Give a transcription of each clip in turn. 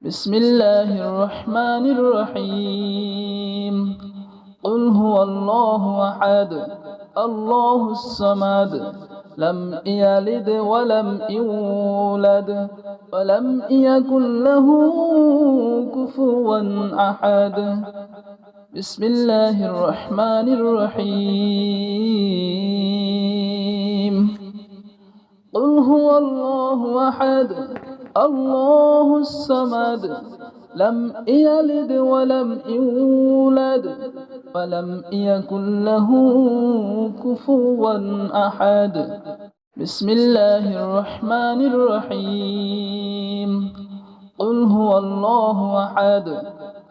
بسم الله الرحمن الرحيم قل هو الله أحد الله الصمد لم يلد ولم يولد ولم يكن له كفوا أحد بسم الله الرحمن الرحيم قل هو الله أحد الله الصمد لم يلد ولم يولد ولم يكن له كفوا أحد بسم الله الرحمن الرحيم قل هو الله أحد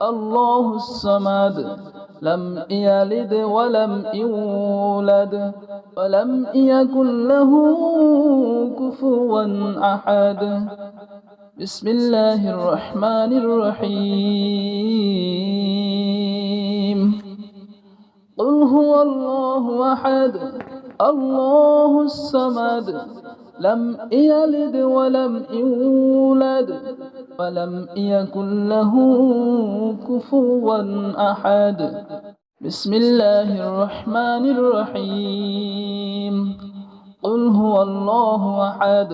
الله الصمد لم يلد ولم يولد ولم يكن له كفوا أحد بسم الله الرحمن الرحيم قل هو الله أحد الله الصمد لم يلد ولم يولد ولم يكن له كفوا أحد بسم الله الرحمن الرحيم قل هو الله أحد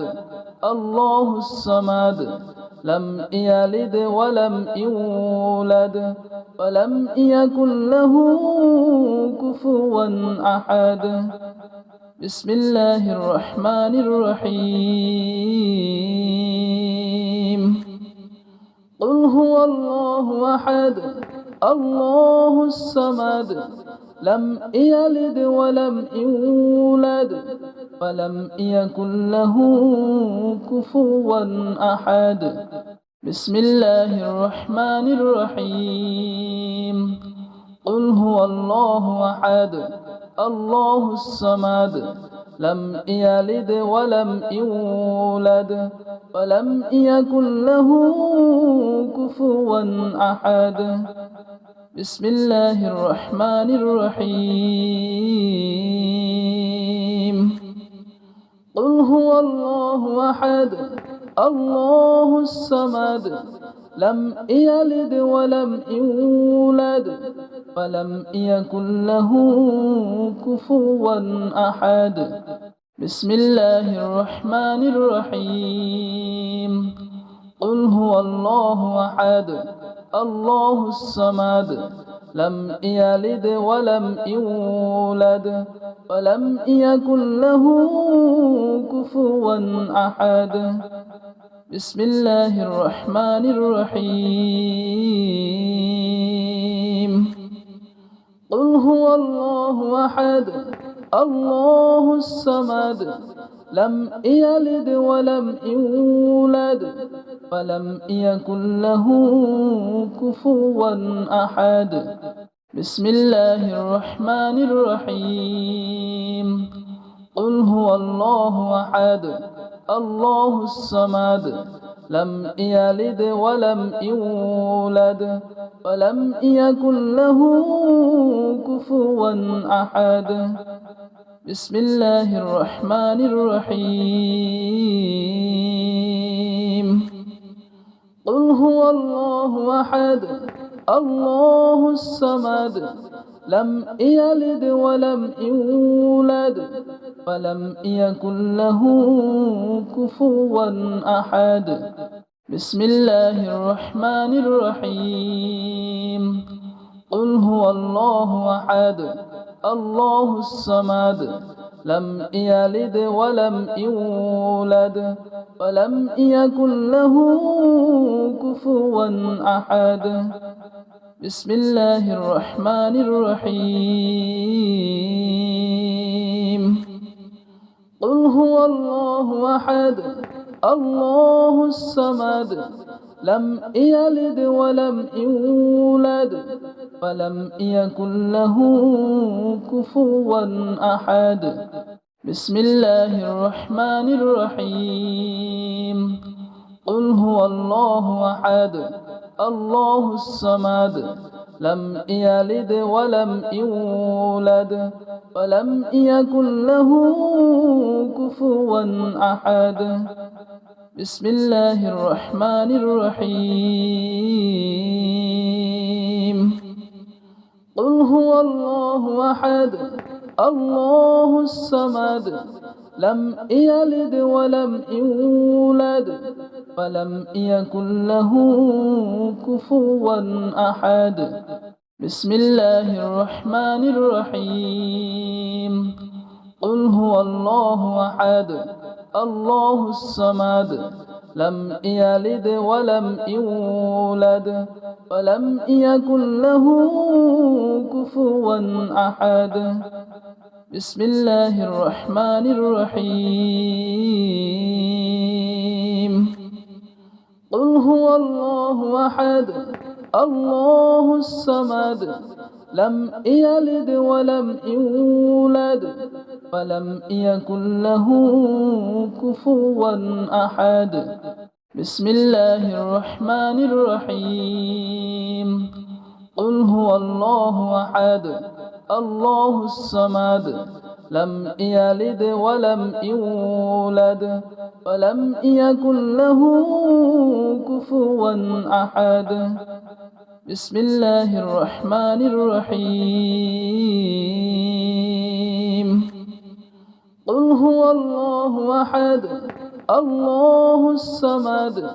الله الصمد لم يلد ولم يولد ولم يكن له كفوا أحد بسم الله الرحمن الرحيم قل هو الله أحد الله الصمد لم يلد ولم يولد ولم يكن له كفوا أحد بسم الله الرحمن الرحيم قل هو الله أحد الله الصمد لم يلد ولم يولد ولم يكن له كفوا أحد بسم الله الرحمن الرحيم قل هو الله أحد الله الصمد لم يلد ولم يولد ولم يكن له كفوا أحد بسم الله الرحمن الرحيم قل هو الله أحد الله الصمد لم يلد ولم يولد ولم يكن له كفوا أحد بسم الله الرحمن الرحيم قل هو الله أحد الله الصمد لم يلد ولم يولد ولم يكن له كفوا أحد بسم الله الرحمن الرحيم قل هو الله أحد الله الصمد لم يلد ولم يولد ولم يكن له كفوا أحد بسم الله الرحمن الرحيم قل هو الله أحد الله الصمد لم يلد ولم يولد ولم يكن له كفوا أحد بسم الله الرحمن الرحيم قل هو الله أحد الله الصمد لم يلد ولم يولد ولم يكن له كفوا أحد بسم الله الرحمن الرحيم قل هو الله أحد الله الصمد لم يلد ولم يولد ولم يكن له كفوا أحد بسم الله الرحمن الرحيم قل هو الله أحد الله الصمد لم يلد ولم يولد ولم يكن له كفوا أحد بسم الله الرحمن الرحيم قل هو الله أحد الله الصمد لم يلد ولم يولد ولم يكن له كفوا أحد بسم الله الرحمن الرحيم قل هو الله أحد الله الصمد لم يلد ولم يولد ولم يكن له كفوا أحد بسم الله الرحمن الرحيم قل هو الله أحد الله الصمد لم يلد ولم يولد ولم يكن له كفوا أحد بسم الله الرحمن الرحيم قل هو الله أحد الله الصمد لم يلد ولم يولد ولم يكن له كفوا أحد بسم الله الرحمن الرحيم قل هو الله أحد الله الصمد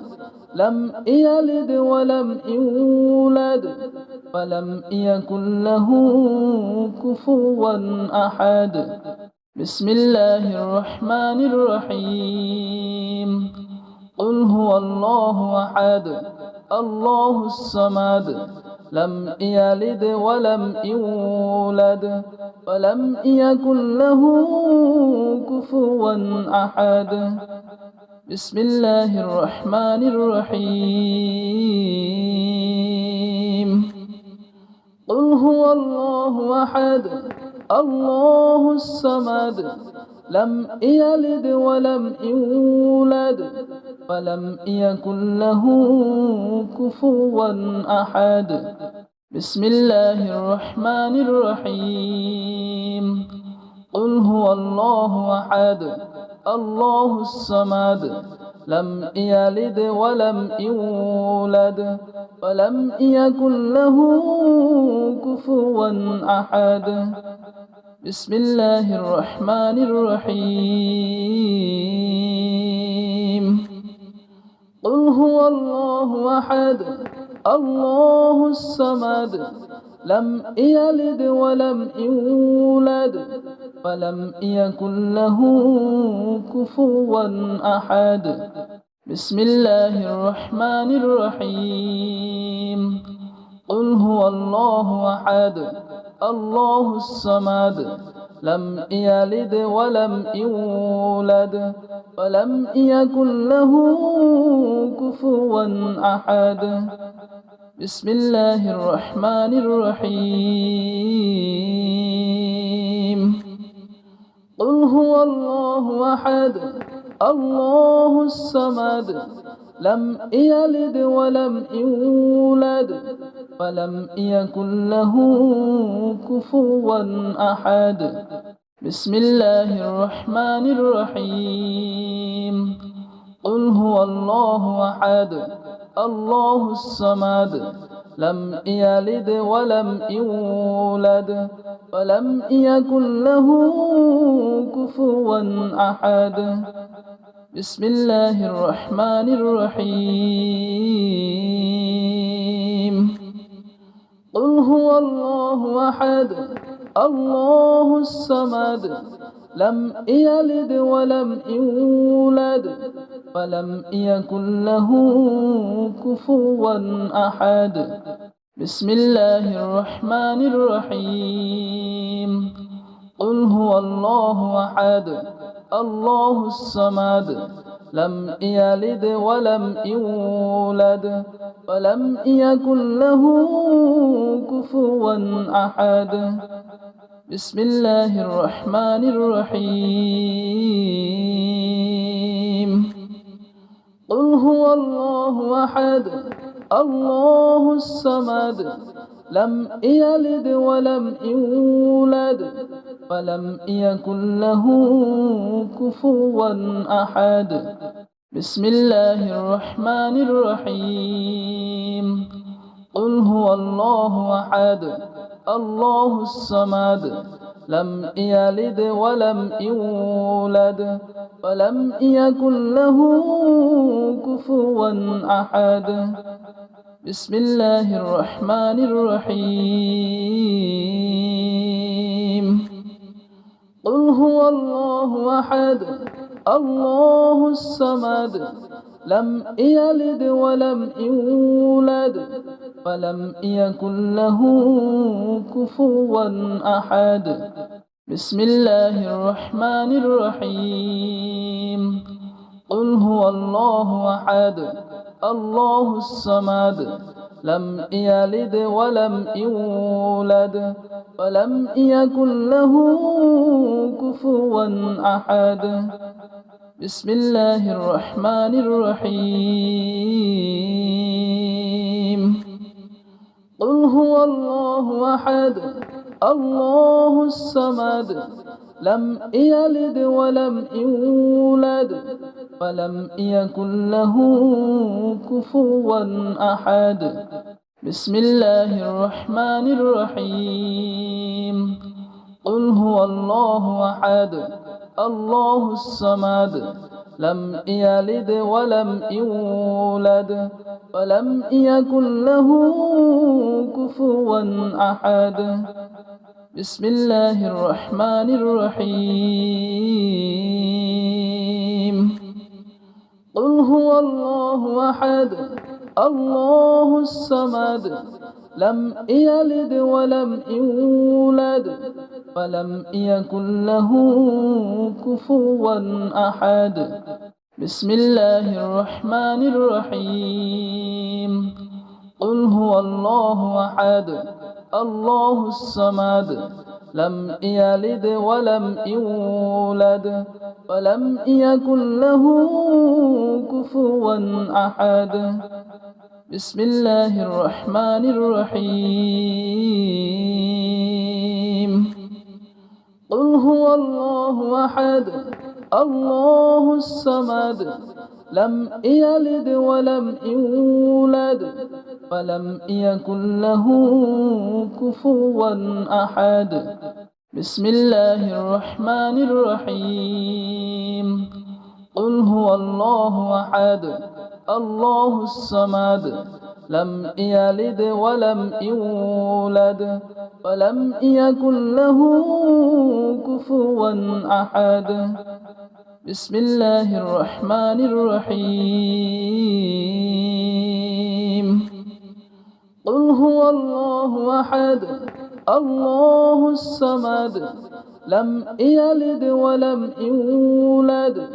لم يلد ولم يولد ولم يكن له كفوا أحد بسم الله الرحمن الرحيم قل هو الله أحد الله الصمد لم يلد ولم يولد ولم يكن له كفوا أحد بسم الله الرحمن الرحيم قل هو الله أحد الله الصمد لم يلد ولم يولد ولم يكن له كفوا أحد بسم الله الرحمن الرحيم قل هو الله أحد الله الصمد لم يلد ولم يولد ولم يكن له كفوا أحد بسم الله الرحمن الرحيم قل هو الله أحد الله الصمد لم يلد ولم يولد ولم يكن له كفوا أحد بسم الله الرحمن الرحيم قل هو الله أحد الله الصمد لم يلد ولم يولد ولم يكن له كفوا أحد بسم الله الرحمن الرحيم قل هو الله أحد الله الصمد لم يلد ولم يولد ولم يكن له كفوا أحد بسم الله الرحمن الرحيم قل هو الله أحد الله الصمد لم يلد ولم يولد ولم يكن له كفوا أحد بسم الله الرحمن الرحيم قل هو الله أحد الله الصمد لم يلد ولم يولد ولم يكن له كفوا أحد بسم الله الرحمن الرحيم قل هو الله أحد الله الصمد لم يلد ولم يولد ولم يكن له كفوا أحد بسم الله الرحمن الرحيم قل هو الله أحد الله الصمد لم يلد ولم يولد ولم يكن له كفوا أحد بسم الله الرحمن الرحيم قل هو الله أحد الله الصمد لم يلد ولم يولد ولم يكن له كفوا أحد بسم الله الرحمن الرحيم قل هو الله أحد الله الصمد لم يلد ولم يولد ولم يكن له كفوا أحد بسم الله الرحمن الرحيم قل هو الله أحد الله الصمد لم يلد ولم يولد ولم يكن له كفوا أحد بسم الله الرحمن الرحيم قل هو الله أحد الله الصمد لم يلد ولم يولد ولم يكن له كفوا أحد بسم الله الرحمن الرحيم قل هو الله أحد الله الصمد لم يلد ولم يولد ولم يكن له كفوا أحد بسم الله الرحمن الرحيم قل هو الله أحد الله الصمد لم يلد ولم يولد ولم يكن له كفوا أحد بسم الله الرحمن الرحيم قل هو الله أحد الله الصمد لم يلد ولم يولد ولم يكن له كفوا أحد بسم الله الرحمن الرحيم قل هو الله أحد الله الصمد لم يلد ولم يولد ولم يكن له كفوا أحد بسم الله الرحمن الرحيم قل هو الله أحد الله الصمد لم يلد ولم يولد ولم يكن له كفوا أحد بسم الله الرحمن الرحيم قل هو الله أحد الله الصمد لم يلد ولم يولد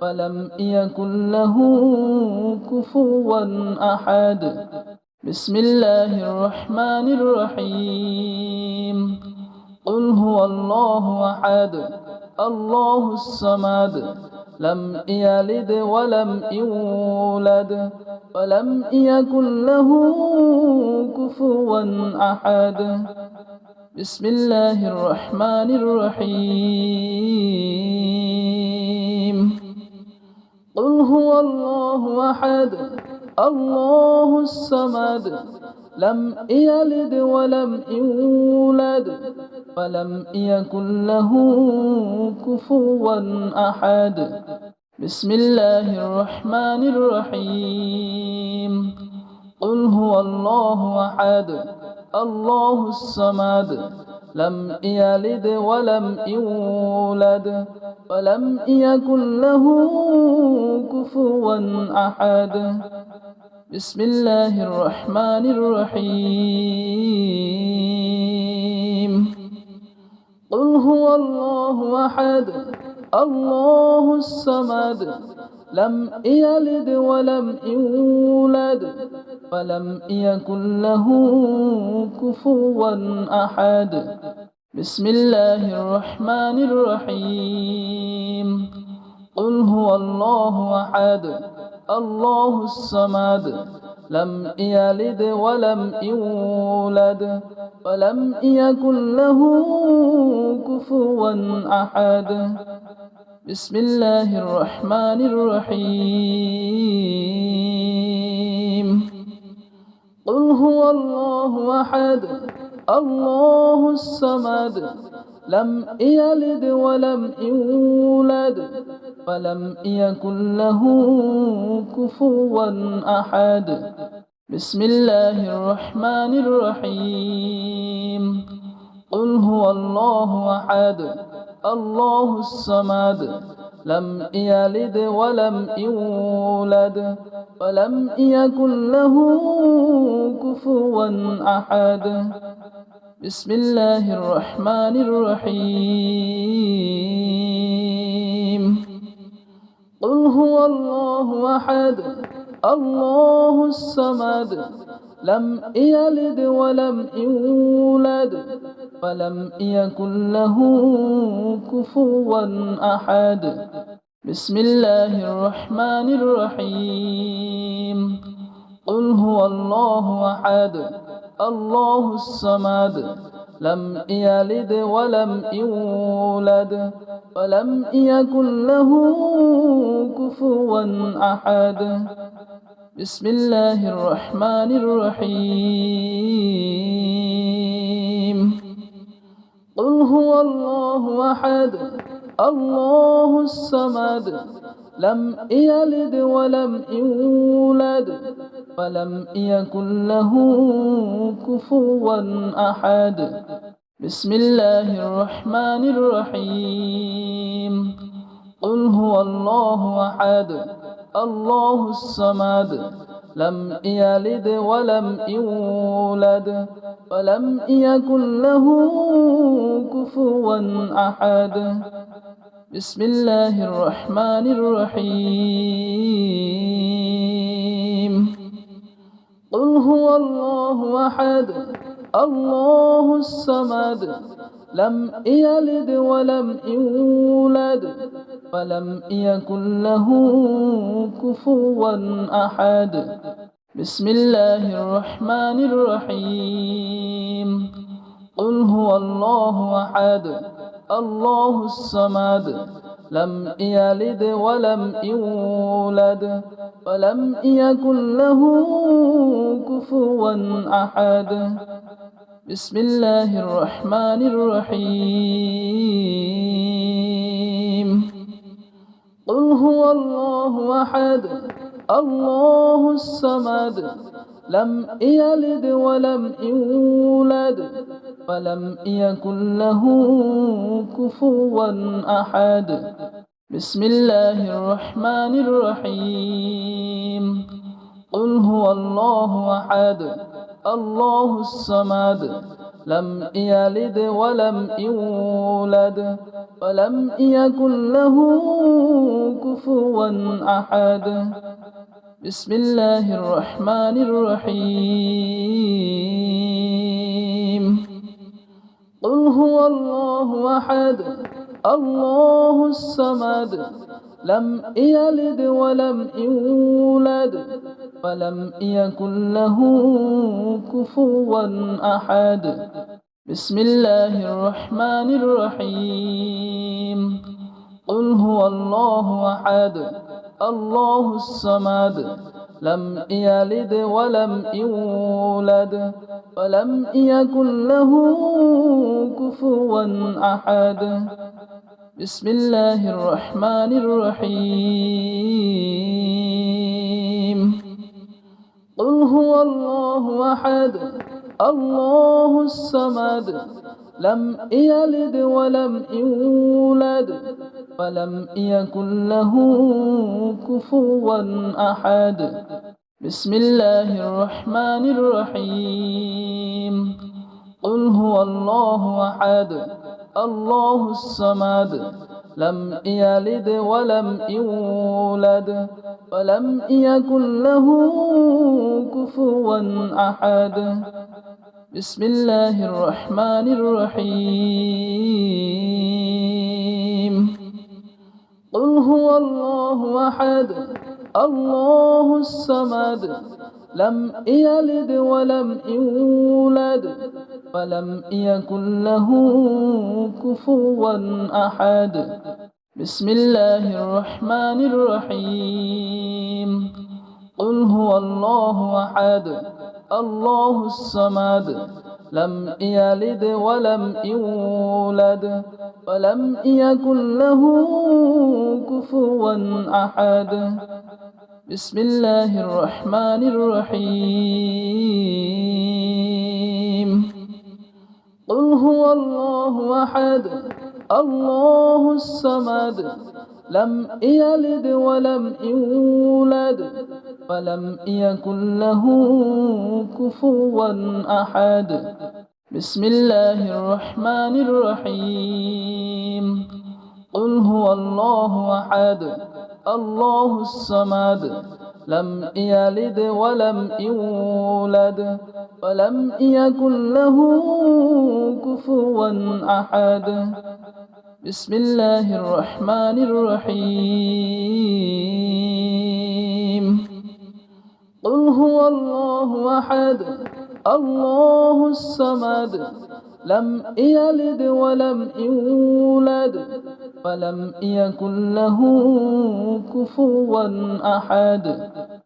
ولم يكن له كفوا أحد بسم الله الرحمن الرحيم قل هو الله أحد الله الصمد لم يلد ولم يولد ولم يكن له كفوا أحد بسم الله الرحمن الرحيم قل هو الله أحد الله الصمد لم يلد ولم يولد ولم يكن له كفوا أحد بسم الله الرحمن الرحيم قل هو الله أحد الله الصمد لم يلد ولم يولد ولم يكن له كفوا أحد بسم الله الرحمن الرحيم قل هو الله أحد الله الصمد لم يلد ولم يولد ولم يكن له كفوا أحد بسم الله الرحمن الرحيم قل هو الله أحد الله الصمد لم يلد ولم يولد ولم يكن له كفوا أحد بسم الله الرحمن الرحيم قل هو الله أحد الله الصمد لم يلد ولم يولد ولم يكن له كفوا أحد بسم الله الرحمن الرحيم قل هو الله أحد الله الصمد لم يلد ولم يولد ولم يكن له كفوا أحد بسم الله الرحمن الرحيم قل هو الله أحد الله الصمد لم يلد ولم يولد ولم يكن له كفوا أحد بسم الله الرحمن الرحيم قل هو الله أحد الله الصمد لم يلد ولم يولد ولم يكن له كفوا أحد بسم الله الرحمن الرحيم قل هو الله أحد الله الصمد لم يلد ولم يولد ولم يكن له كفوا أحد بسم الله الرحمن الرحيم قل هو الله أحد الله الصمد لم يلد ولم يولد ولم يكن له كفوا أحد بسم الله الرحمن الرحيم قل هو الله أحد الله الصمد لم يلد ولم يولد ولم يكن له كفوا أحد بسم الله الرحمن الرحيم قل هو الله أحد الله الصمد لم يلد ولم يولد ولم يكن له كفوا أحد بسم الله الرحمن الرحيم قل هو الله أحد الله الصمد لم يلد ولم يولد ولم يكن له كفوا أحد بسم الله الرحمن الرحيم قل هو الله أحد الله الصمد لم يلد ولم يولد ولم يكن له كفوا أحد بسم الله الرحمن الرحيم قل هو الله أحد الله الصمد لم يلد ولم يولد ولم يكن له كفوا أحد بسم الله الرحمن الرحيم قل هو الله أحد الله الصمد لم يلد ولم يولد ولم يكن له كفوا أحد بسم الله الرحمن الرحيم قل هو الله أحد الله الصمد لم يلد ولم يولد ولم يكن له كفوا أحد بسم الله الرحمن الرحيم قل هو الله أحد الله الصمد لم يلد ولم يولد ولم يكن له كفوا أحد بسم الله الرحمن الرحيم قل هو الله أحد الله الصمد لم يلد ولم يولد ولم يكن له كفوا أحد بسم الله الرحمن الرحيم قل هو الله أحد الله الصمد لم يلد ولم يولد ولم يكن له كفوا أحد بسم الله الرحمن الرحيم قل هو الله أحد الله الصمد لم يلد ولم يولد ولم يكن له كفوا أحد بسم الله الرحمن الرحيم قل هو الله أحد الله الصمد لم يلد ولم يولد ولم يكن له كفوا أحد بسم الله الرحمن الرحيم قل هو الله أحد الله الصمد لم يلد ولم يولد ولم يكن له كفوا أحد